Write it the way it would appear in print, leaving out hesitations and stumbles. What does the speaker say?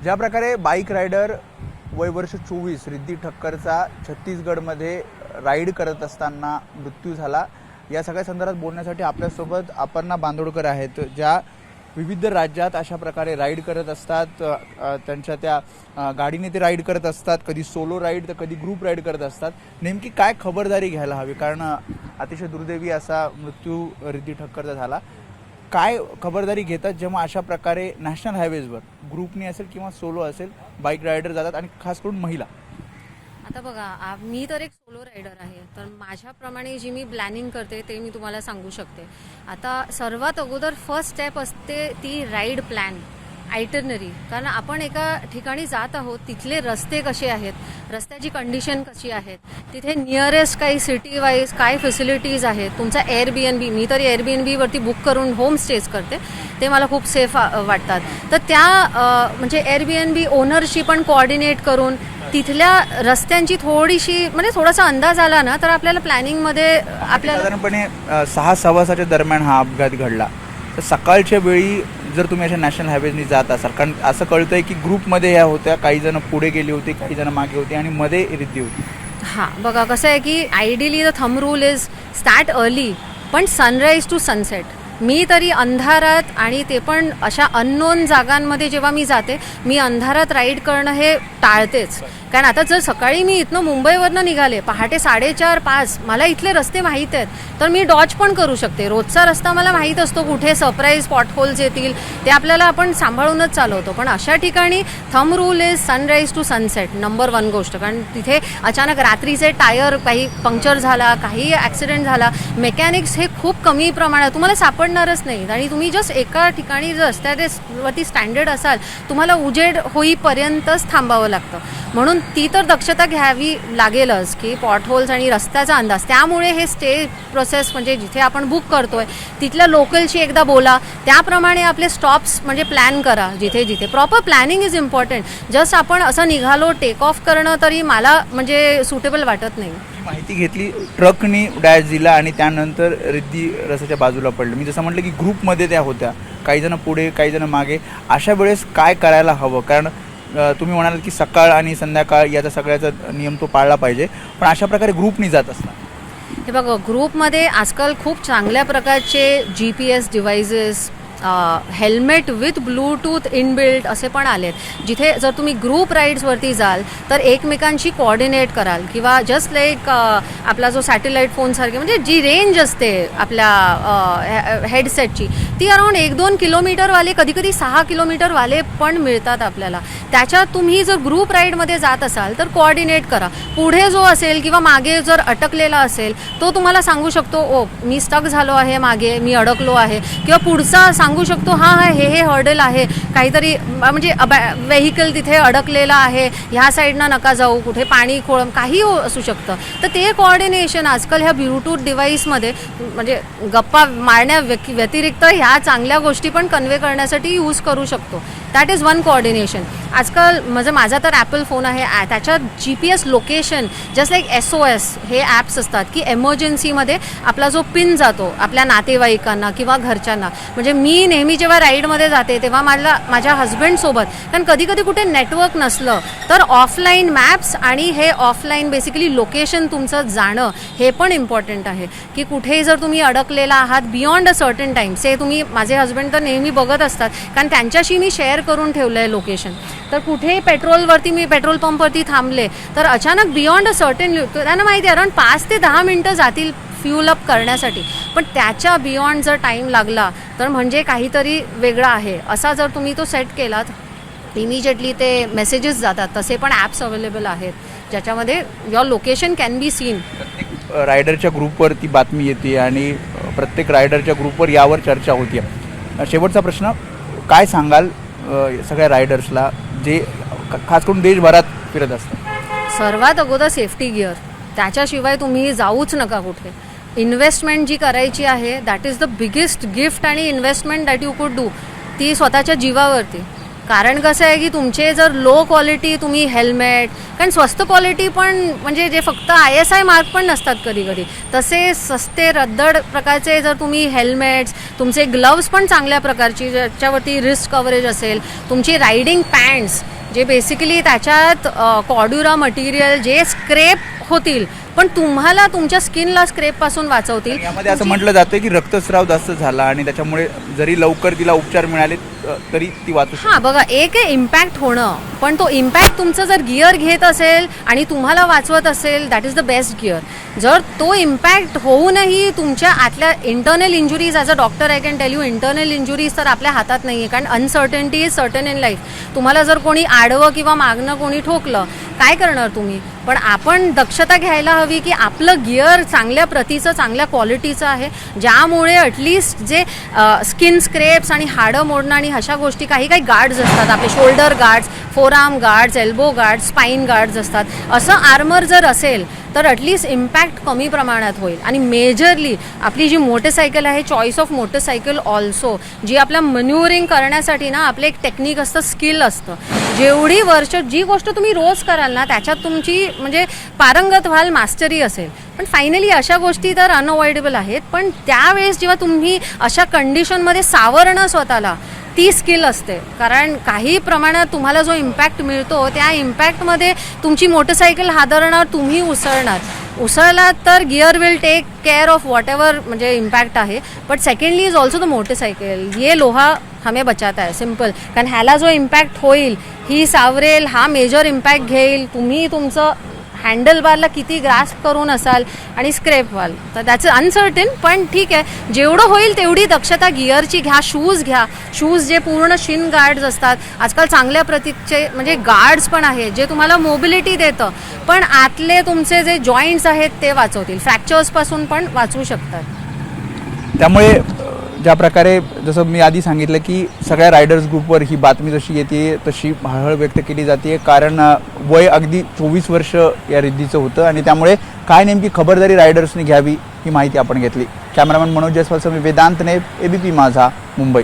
ज्या प्रकारे bike rider वय वर्ष 24 रिद्धी ठक्करचा छत्तीसगडमध्ये राईड करत असताना मृत्यू झाला, या सगळ्या संदर्भात बोलण्यासाठी आपल्यासोबत अपर्णा बांदोडकर आहेत, ज्या विविध राज्यात अशा प्रकारे राईड करत असतात. त्यांच्या त्या गाडीने ते राईड करत असतात, कधी सोलो राईड तर कधी ग्रुप राईड करत असतात. नेमकी काय खबरदारी घ्यायला हवी, कारण अतिशय दुर्दैवी असा मृत्यू रिद्धी ठक्करचा झाला. काय खबरदारी घेतात जेव्हा अशा प्रकारे नॅशनल हायवेजवर ग्रुपने असेल किंवा सोलो असेल बाईक रायडर जातात, आणि खास करून महिला? आता बघा, मी तर एक सोलो रायडर आहे, तर माझ्याप्रमाणे जी मी प्लॅनिंग करते ते मी तुम्हाला सांगू शकते. आता सर्वात अगोदर फर्स्ट स्टेप असते ती राईड प्लॅन, आयटरनरी. कारण आपण एका ठिकाणी जात आहोत, तिथले रस्ते कसे आहेत, रस्त्याची कंडिशन कशी आहेत, तिथे नियरेस्ट काही सिटी वाईज काय फॅसिलिटीज आहेत, तुमचा एअरबीएनबी, मी तर एअरबीएनबीवरती बुक करून होम स्टेज करते, ते मला खूप सेफ वाटतात. तर त्या म्हणजे एअरबीएनबी ओनरशी पण कोऑर्डिनेट करून तिथल्या रस्त्यांची थोडीशी म्हणजे थोडासा अंदाज आला ना, तर आपल्याला प्लॅनिंगमध्ये आपल्याला साधारणपणे 6:15 दरम्यान हा अपघात घडला. तर सकाळच्या वेळी जर तुम्ही अशा नॅशनल हायवेजनी जात असाल, कारण असं कळतंय की ग्रुपमध्ये ह्या होत्या, काही जण पुढे गेली होती, काही जण मागे होते आणि मध्ये रिद्धी होती. हां, बघा कसं आहे की ideally the thumb rule is start early, पण सनराईज टू सनसेट. मी तरी अंधारात, आणि ते पण अशा अननोन जागांमध्ये जेव्हा मी जाते, मी अंधारात राईड करणं हे टाळतेच. कारण आता जर सकाळी मी इथनं मुंबईवरनं निघाले पहाटे 4:30-5, मला इथले रस्ते माहीत आहेत, तर मी डॉज पण करू शकते. रोजचा रस्ता मला माहीत असतो, कुठे सरप्राईज पॉटहोल्स येतील ते आपल्याला आपण सांभाळूनच चालवतो. पण अशा ठिकाणी thumb rule is sunrise to sunset, number 1 गोष्ट. कारण तिथे अचानक रात्रीचे टायर काही पंक्चर झाला, काही ॲक्सिडेंट झाला, मेकॅनिक्स हे खूप कमी प्रमाणात तुम्हाला सापडणारच नाहीत. आणि तुम्ही जस्ट एका ठिकाणी जर रस्त्यावरती स्टँडर्ड असाल, तुम्हाला उजेड होईपर्यंतच थांबावं लागतं. म्हणून ती तर दक्षता घ्यावी लागेलच की पॉटहोल्स आणि रस्त्याचा अंदाज. त्यामुळे हे स्टे प्रोसेस म्हणजे जिथे आपण बुक करतोय तिथल्या लोकलशी एकदा बोला, त्याप्रमाणे आपले स्टॉप्स म्हणजे प्लॅन करा. जिथे जिथे proper planning is important. Just आपण असं निघालो टेक ऑफ करणं तरी मला म्हणजे सुटेबल वाटत नाही. माहिती घेतली, ट्रकनी डॅश दिला आणि त्यानंतर रिद्धी रस्त्याच्या बाजूला पडलं. मी जसं म्हटलं की ग्रुपमध्ये त्या होत्या, काही जण पुढे काही जण मागे. अशा वेळेस काय करायला हवं? कारण तुम्ही म्हणाल की सकाळ आणि संध्याकाळ याचा सगळ्याचा नियम तो पाळला पाहिजे, पण अशा प्रकारे ग्रुपनी जात असतात. हे बघा, ग्रुपमध्ये आजकाल खूप चांगल्या प्रकारचे GPS devices, helmet with Bluetooth inbuilt असे पण आलेत, जिथे जर तुम्ही ग्रुप राईड्सवरती जाल तर एकमेकांशी कोऑर्डिनेट कराल. किंवा जस्ट लाईक आपला जो सॅटेलाईट फोनसारखे म्हणजे जी रेंज असते आपल्या हेडसेटची, ती अराऊंड 1-2 किलोमीटरवाले, कधीकधी 6 किलोमीटरवाले पण मिळतात आपल्याला. त्याच्यात तुम्ही जर ग्रुप राईडमध्ये जात असाल तर कोऑर्डिनेट करा. पुढे जो असेल किंवा मागे जर अटकलेला असेल तो तुम्हाला सांगू शकतो, ओ मी स्टक झालो आहे, मागे मी अडकलो आहे, किंवा पुढचा सांगू शकतो, हां हे हर्डल आहे, काहीतरी म्हणजे व्हेकल तिथे अडकलेला आहे, ह्या साईडनं नका जाऊ, कुठे पाणी खोळंब काही असू शकतं. तर ते कोऑर्डिनेशन आजकाल ह्या ब्लूटूथ डिव्हाइसमध्ये म्हणजे गप्पा मारण्या व्यतिरिक्त ह्या चांगल्या गोष्टी पण कन्वे करण्यासाठी यूज करू शकतो. That is one coordination. आजकाल म्हणजे माझा तर ॲपल फोन आहे, त्याच्यात GPS location just like SOS हे ॲप्स असतात की एमर्जन्सीमध्ये आपला जो पिन जातो आपल्या नातेवाईकांना किंवा घरच्यांना. म्हणजे मी नेहमी जेव्हा राईडमध्ये जाते तेव्हा माझ्या हस्बंडसोबत, कारण कधी कधी कुठे नेटवर्क नसलं तर ऑफलाईन मॅप्स आणि हे ऑफलाईन बेसिकली लोकेशन तुमचं जाणं हे पण इम्पॉर्टंट आहे. की कुठेही जर तुम्ही अडकलेला आहात बियॉन्ड अ सर्टन टाईम, से तुम्ही, माझे हस्बंड तर नेहमी बघत असतात कारण त्यांच्याशी मी शेअर करून ठेवलं आहे लोकेशन. तर कुठेही मी पेट्रोल पंपवरती थांबले तर अचानक बियॉन्ड अ सर्टन, त्यांना माहिती आहे अराउंड 5 ते 10 मिनटं जातील फ्यूल अप करण्यासाठी, पण त्याच्या बियॉन्ड जर टाईम लागला तर म्हणजे काहीतरी वेगळं आहे. असा जर तुम्ही तो सेट केलात इमिजिएटली ते मेसेजेस जातात. तसे पण ॲप्स अवेलेबल आहेत ज्याच्यामध्ये your location can be seen. प्रत्येक रायडरच्या ग्रुपवरती बातमी येते आणि प्रत्येक रायडरच्या ग्रुपवर यावर चर्चा होती. शेवटचा प्रश्न, काय सांगाल सगळ्या रायडर्सला जे खास करून देशभरात फिरत असतात? सर्वात अगोदर सेफ्टी गिअर, त्याच्याशिवाय तुम्ही जाऊच नका कुठे. इन्व्हेस्टमेंट जी करायची आहे that is the biggest gift आणि इन्व्हेस्टमेंट दॅट यू कुड डू, ती स्वतःच्या जीवावरती. कारण कसं आहे की तुमचे जर लो क्वालिटी तुम्ही हेल्मेट, कारण स्वस्त क्वालिटी पण म्हणजे जे फक्त ISI मार्क पण नसतात कधी कधी, तसे सस्ते रद्दड प्रकारचे जर तुम्ही हेल्मेट्स, तुमचे ग्लव्स पण चांगल्या प्रकारची ज्याच्यावरती रिस्ट कव्हरेज असेल, तुमची रायडिंग पॅन्ट्स जे बेसिकली त्याच्यात कॉड्युरा मटेरियल जे स्क्रेप होतील पण तुम्हाला तुमच्या स्किनला स्क्रेपपासून वाचवतील. यामध्ये असं म्हटलं जातं की रक्तस्राव जास्त झाला आणि त्याच्यामुळे जरी लवकर तिला उपचार मिळाले तरी ती वाचू शकते. हां बघा, एक आहे इम्पॅक्ट होणं, पण तो इम्पॅक्ट तुमचं जर गिअर घेत असेल आणि तुम्हाला वाचवत असेल, that is the best gear. जर तो इम्पॅक्ट होऊनही तुमच्या आतल्या internal injuries, as a doctor I can tell you, internal injuries तर आपल्या हातात नाही आहे, कारण uncertainty is certain in life. तुम्हाला जर कोणी आडवं किंवा मागणं कोणी ठोकलं, काय करणार तुम्ही? पण आपण दक्षता घ्यायला हवी की आपलं गिअर चांगल्या प्रतीचं, चांगल्या क्वालिटीचं आहे, ज्यामुळे ॲटलिस्ट जे स्किन स्क्रेप्स आणि हाडं मोडणं आणि अशा गोष्टी, काही काही गार्ड्स असतात आपले, shoulder guards, forearm guards, elbow guards, spine guards असतात, असं आर्मर जर असेल तर ॲटलिस्ट इम्पॅक्ट कमी प्रमाणात होईल. आणि मेजरली आपली जी मोटरसायकल आहे, चॉईस ऑफ मोटरसायकल ऑल्सो, जी आपल्या मन्युअरिंग करण्यासाठी ना आपलं एक टेक्निक असतं, स्किल असतं. जेवढी वर्ष जी गोष्ट तुम्ही रोज कराल ना त्याच्यात तुमची म्हणजे पारंगत व्हाल, मास्टरी असेल. पण फायनली अशा गोष्टी तर अनअवॉइडेबल आहेत, पण त्यावेळेस जेव्हा तुम्ही अशा कंडिशनमध्ये सावरणं स्वतःला, ती स्किल असते. कारण काही प्रमाणात तुम्हाला जो इम्पॅक्ट मिळतो त्या इम्पॅक्टमध्ये तुमची मोटरसायकल हादरणार, तुम्ही उसळलात तर gear will take care of whatever म्हणजे इम्पॅक्ट आहे. But secondly is also the motorcycle. ये लोहा हमें बचाता है, सिम्पल. कारण ह्याला जो इम्पॅक्ट होईल, ही सावरेल, हा मेजर इम्पॅक्ट घेईल, तुम्ही तुमचं हँडल बारला किती ग्रास्प करून असाल आणि स्क्रेप व्हाल, तर दॅट्स अनसर्टन. पण ठीक आहे, जेवढं होईल तेवढी दक्षता गिअरची घ्या. शूज घ्या, शूज जे पूर्ण शिन गार्ड्स असतात, आजकाल चांगल्या प्रतीचे म्हणजे गार्ड्स पण आहेत जे तुम्हाला मोबिलिटी देतं, पण आतले तुमचे जे जॉईंट्स आहेत ते वाचवतील, फ्रॅक्चर्सपासून पण वाचवू शकतात. त्यामुळे ज्या प्रकारे जसं मी आधी सांगितलं की सगळ्या रायडर्स ग्रुपवर ही बातमी जशी येते तशी हळहळ व्यक्त केली जाते, कारण वय अगदी 24 वर्ष या रिद्धीचं होतं आणि त्यामुळे काय नेमकी खबरदारी रायडर्सने घ्यावी ही माहिती आपण घेतली. कॅमेरामॅन मनोज जयस्वाल समी, वेदांतने, ABP माझा, मुंबई.